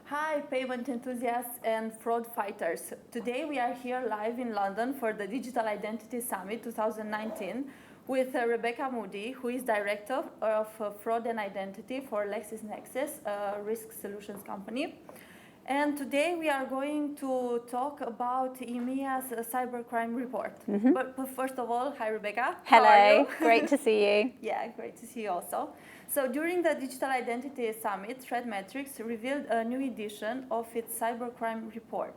Hi, payment enthusiasts and fraud fighters. Today we are here live in London for the Digital Identity Summit 2019 with Rebekah Moody, who is Director of Fraud and Identity for LexisNexis, a risk solutions company. And today we are going to talk about EMEA's Cybercrime Report. But first of all, hi Rebekah. Hello, How are you? great to see you. Yeah, great to see you also. So during the Digital Identity Summit, ThreatMetrix revealed a new edition of its Cybercrime Report.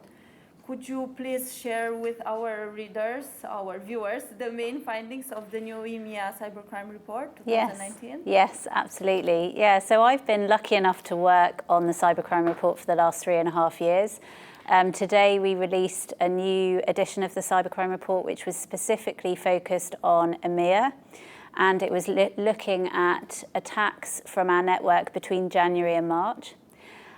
Could you please share with our readers, our viewers, the main findings of the new EMEA Cybercrime Report 2019? Yes, absolutely. Yeah, so I've been lucky enough to work on the Cybercrime Report for the last 3.5 years. Today we released a new edition of the Cybercrime Report, which was specifically focused on EMEA. And it was looking at attacks from our network between January and March.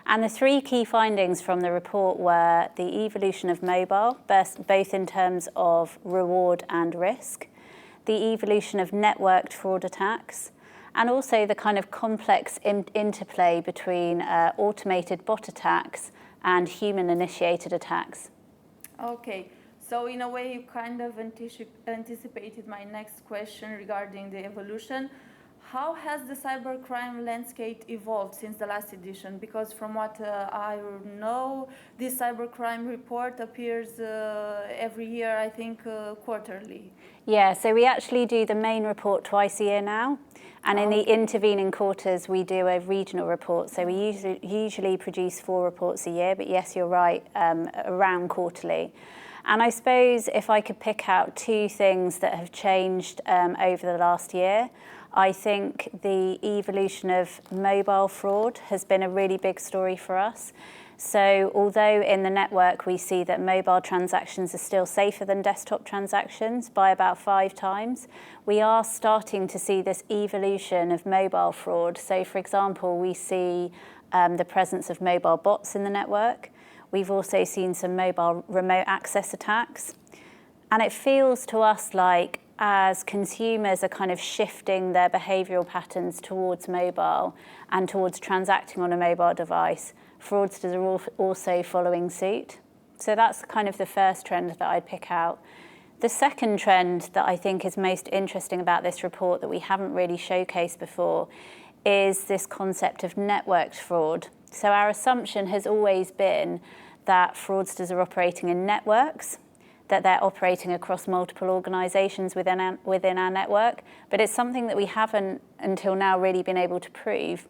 And the three key findings from the report were the evolution of mobile, both in terms of reward and risk, the evolution of networked fraud attacks, and also the kind of complex interplay between automated bot attacks and human-initiated attacks. Okay. So in a way, you kind of anticipated my next question regarding the evolution. How has the cybercrime landscape evolved since the last edition? Because from what I know, this cybercrime report appears every year, I think quarterly. Yeah, so we actually do the main report twice a year now. And in the intervening quarters, we do a regional report. So we usually produce 4 reports a year, but yes, you're right, around quarterly. And I suppose if I could pick out 2 things that have changed over the last year, I think the evolution of mobile fraud has been a really big story for us. So although in the network we see that mobile transactions are still safer than desktop transactions by about 5 times, we are starting to see this evolution of mobile fraud. So for example, we see the presence of mobile bots in the network. We've also seen some mobile remote access attacks. And it feels to us like as consumers are kind of shifting their behavioural patterns towards mobile and towards transacting on a mobile device, fraudsters are also following suit. So that's kind of the first trend that I'd pick out. The second trend that I think is most interesting about this report that we haven't really showcased before is this concept of networked fraud. So our assumption has always been that fraudsters are operating in networks, that they're operating across multiple organisations within our network, but it's something that we haven't until now really been able to prove.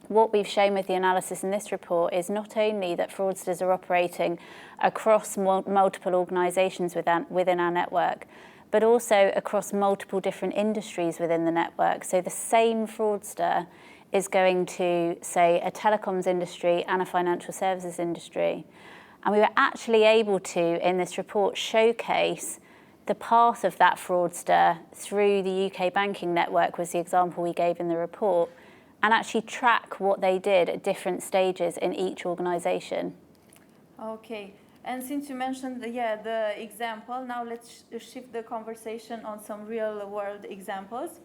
What we've shown with the analysis in this report is not only that fraudsters are operating across multiple organisations within our network, but also across multiple different industries within the network. So the same fraudster is going to, say, a telecoms industry and a financial services industry. And we were actually able to, in this report, showcase the path of that fraudster through the UK banking network was the example we gave in the report, and actually track what they did at different stages in each organisation. Okay. And since you mentioned the example, now let's shift the conversation on some real-world examples.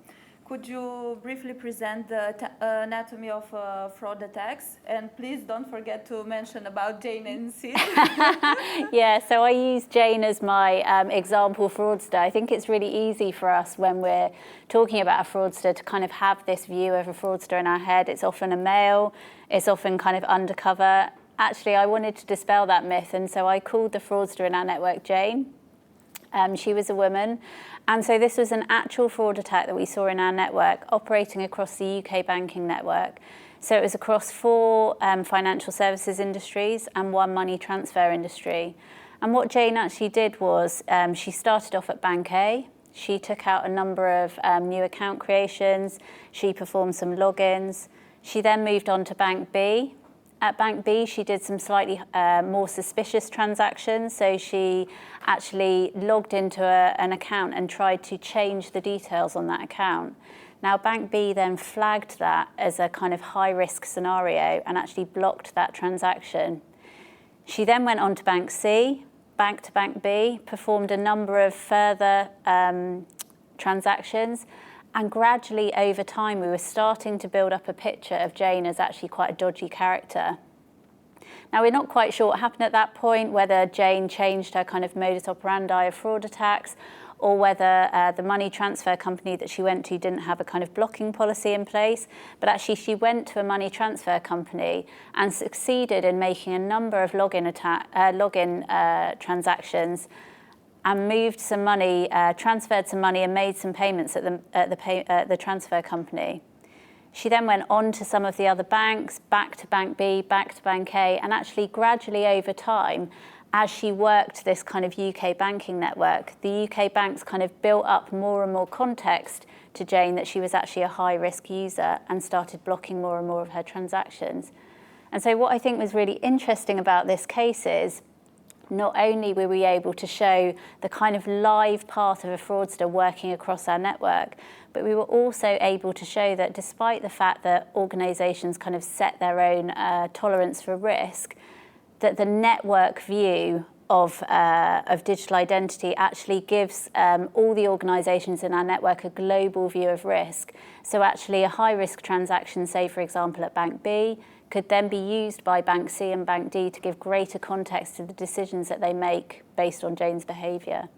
Could you briefly present the anatomy of fraud attacks? And please don't forget to mention about Jane and Sid. Yeah, so I use Jane as my example fraudster. I think it's really easy for us when we're talking about a fraudster to kind of have this view of a fraudster in our head. It's often a male, it's often kind of undercover. Actually, I wanted to dispel that myth, and so I called the fraudster in our network Jane. She was a woman. And so this was an actual fraud attack that we saw in our network operating across the UK banking network. So it was across 4 financial services industries and 1 money transfer industry. And what Jane actually did was she started off at Bank A. She took out a number of new account creations. She performed some logins. She then moved on to Bank B. At Bank B, she did some slightly more suspicious transactions. So she actually logged into an account and tried to change the details on that account. Now, Bank B then flagged that as a kind of high-risk scenario and actually blocked that transaction. She then went on to Bank C, Bank to Bank B, performed a number of further transactions, and gradually over time we were starting to build up a picture of Jane as actually quite a dodgy character. Now, we're not quite sure what happened at that point, whether Jane changed her kind of modus operandi of fraud attacks, or whether the money transfer company that she went to didn't have a kind of blocking policy in place. But actually, she went to a money transfer company and succeeded in making a number of login transactions, and moved some money, transferred some money, and made some payments at the transfer company. She then went on to some of the other banks, back to Bank B, back to Bank A, and actually gradually over time, as she worked this kind of UK banking network, the UK banks kind of built up more and more context to Jane that she was actually a high-risk user and started blocking more and more of her transactions. And so what I think was really interesting about this case is not only were we able to show the kind of live path of a fraudster working across our network, but we were also able to show that despite the fact that organisations kind of set their own tolerance for risk, that the network view of digital identity actually gives all the organisations in our network a global view of risk. So actually a high-risk transaction, say for example at Bank B, could then be used by Bank C and Bank D to give greater context to the decisions that they make based on Jane's behaviour.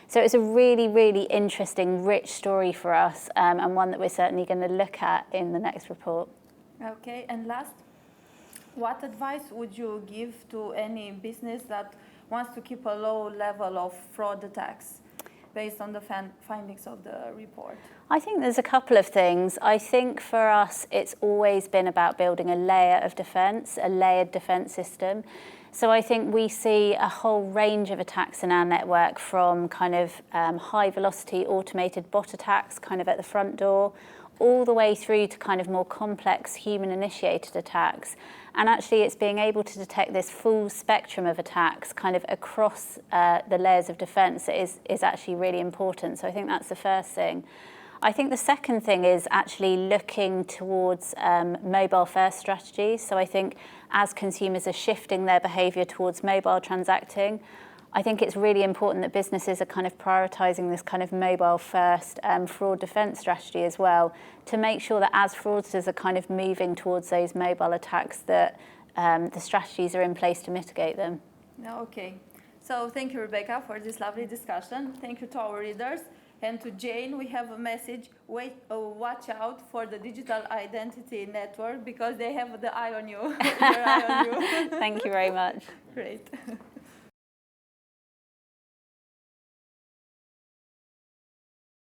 So it's a really, really interesting, rich story for us, and one that we're certainly going to look at in the next report. Okay, and last, what advice would you give to any business that wants to keep a low level of fraud attacks based on the findings of the report? I think there's a couple of things. I think for us, it's always been about building a layer of defence, a layered defence system. So I think we see a whole range of attacks in our network, from kind of high velocity automated bot attacks kind of at the front door, all the way through to kind of more complex human initiated attacks. And actually it's being able to detect this full spectrum of attacks kind of across the layers of defence is actually really important. So I think that's the first thing. I think the second thing is actually looking towards mobile first strategies. So I think as consumers are shifting their behaviour towards mobile transacting, I think it's really important that businesses are kind of prioritising this kind of mobile first fraud defence strategy as well, to make sure that as fraudsters are kind of moving towards those mobile attacks, that the strategies are in place to mitigate them. Okay, so thank you, Rebekah, for this lovely discussion. Thank you to our readers. And to Jane, we have a message: watch out for the digital identity network, because they have the eye on you. Their eye on you. Thank you very much. Great.